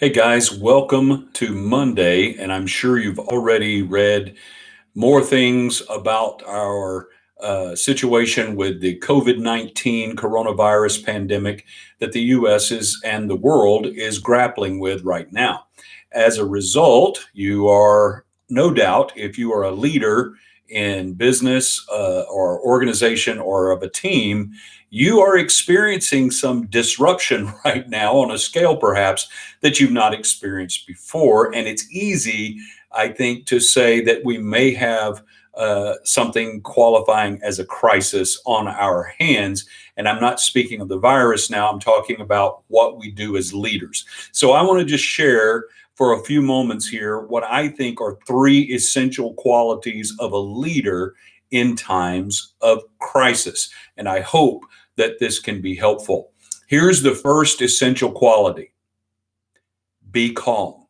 Hey guys, welcome to Monday, and I'm sure you've already read more things about our situation with the COVID-19 coronavirus pandemic that the U.S. is and the world is grappling with right now. As a result, you are no doubt, if you are a leader in business or organization or of a team, you are experiencing some disruption right now on a scale perhaps that you've not experienced before. And it's easy, I think, to say that we may have something qualifying as a crisis on our hands. And I'm not speaking of the virus now, I'm talking about what we do as leaders. So I want to just share for a few moments here what I think are three essential qualities of a leader in times of crisis. And I hope that this can be helpful. Here's the first essential quality: be calm.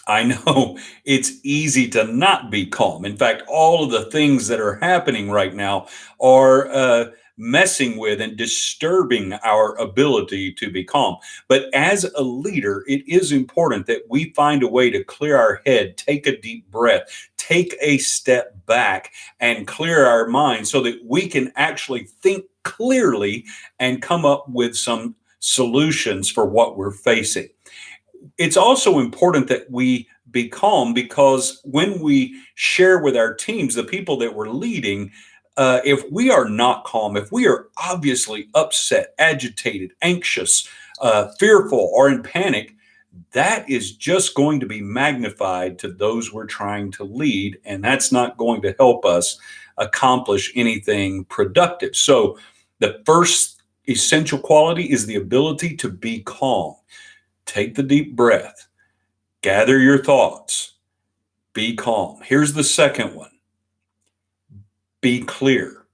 I know it's easy to not be calm. In fact, all of the things that are happening right now are messing with and disturbing our ability to be calm. But as a leader, it is important that we find a way to clear our head, take a deep breath, take a step back, and clear our mind so that we can actually think clearly and come up with some solutions for what we're facing. It's also important that we be calm because when we share with our teams, the people that we're leading, if we are not calm, if we are obviously upset, agitated, anxious, fearful, or in panic, that is just going to be magnified to those we're trying to lead. And that's not going to help us accomplish anything productive. So, the first essential quality is the ability to be calm. Take the deep breath, gather your thoughts, be calm. Here's the second one: be clear.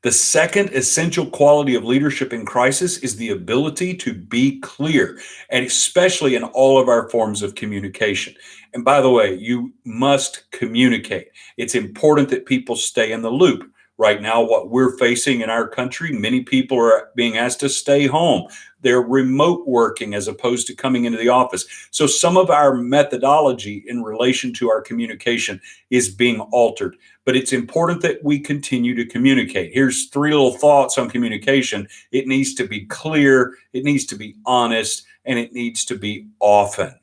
The second essential quality of leadership in crisis is the ability to be clear, and especially in all of our forms of communication. And by the way, you must communicate. It's important that people stay in the loop. Right now, what we're facing in our country, many people are being asked to stay home. They're remote working as opposed to coming into the office. So some of our methodology in relation to our communication is being altered. But it's important that we continue to communicate. Here's three little thoughts on communication: it needs to be clear, it needs to be honest, and it needs to be often.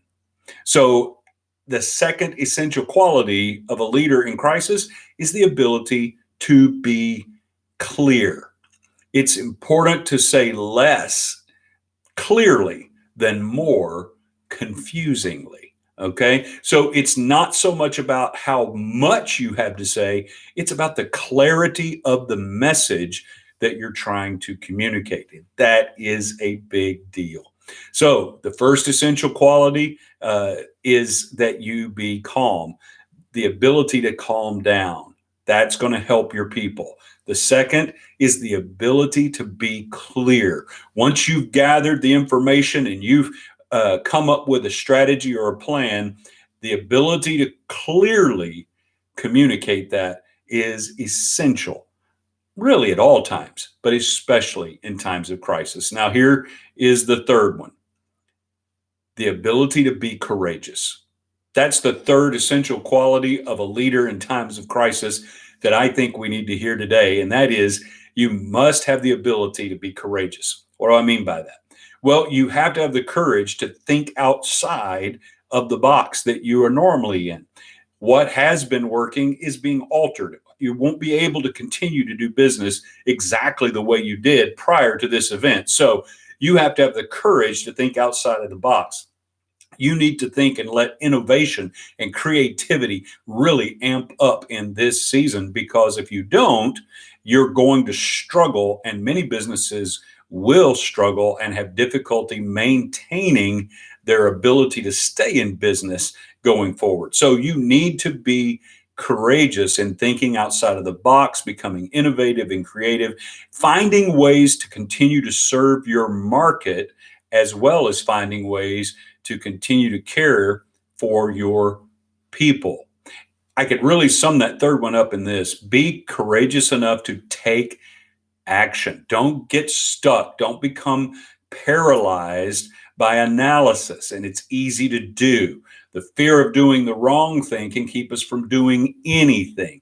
So, the second essential quality of a leader in crisis is the ability to be clear. It's important to say less clearly than more confusingly. Okay. So it's not so much about how much you have to say, it's about the clarity of the message that you're trying to communicate. That is a big deal. So the first essential quality is that you be calm, the ability to calm down. That's going to help your people. The second is the ability to be clear. Once you've gathered the information and you've come up with a strategy or a plan, the ability to clearly communicate that is essential, really at all times, but especially in times of crisis. Now, here is the third one: the ability to be courageous. That's the third essential quality of a leader in times of crisis that I think we need to hear today. And that is, you must have the ability to be courageous. What do I mean by that? Well, you have to have the courage to think outside of the box that you are normally in. What has been working is being altered. You won't be able to continue to do business exactly the way you did prior to this event. So you have to have the courage to think outside of the box. You need to think and let innovation and creativity really amp up in this season, because if you don't, you're going to struggle, and many businesses will struggle and have difficulty maintaining their ability to stay in business going forward. So you need to be courageous in thinking outside of the box, becoming innovative and creative, finding ways to continue to serve your market, as well as finding ways to continue to care for your people. I could really sum that third one up in this: be courageous enough to take action. Don't get stuck. Don't become paralyzed by analysis, and it's easy to do. The fear of doing the wrong thing can keep us from doing anything.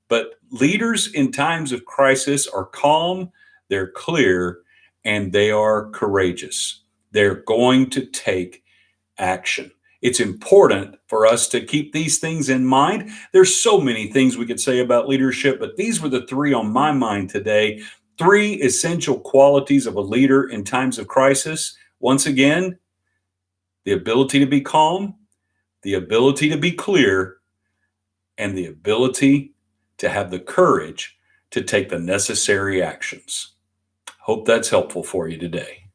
But leaders in times of crisis are calm, they're clear, and they are courageous. They're going to take action. It's important for us to keep these things in mind. There's so many things we could say about leadership, but these were the three on my mind today. Three essential qualities of a leader in times of crisis. Once again, the ability to be calm, the ability to be clear, and the ability to have the courage to take the necessary actions. Hope that's helpful for you today.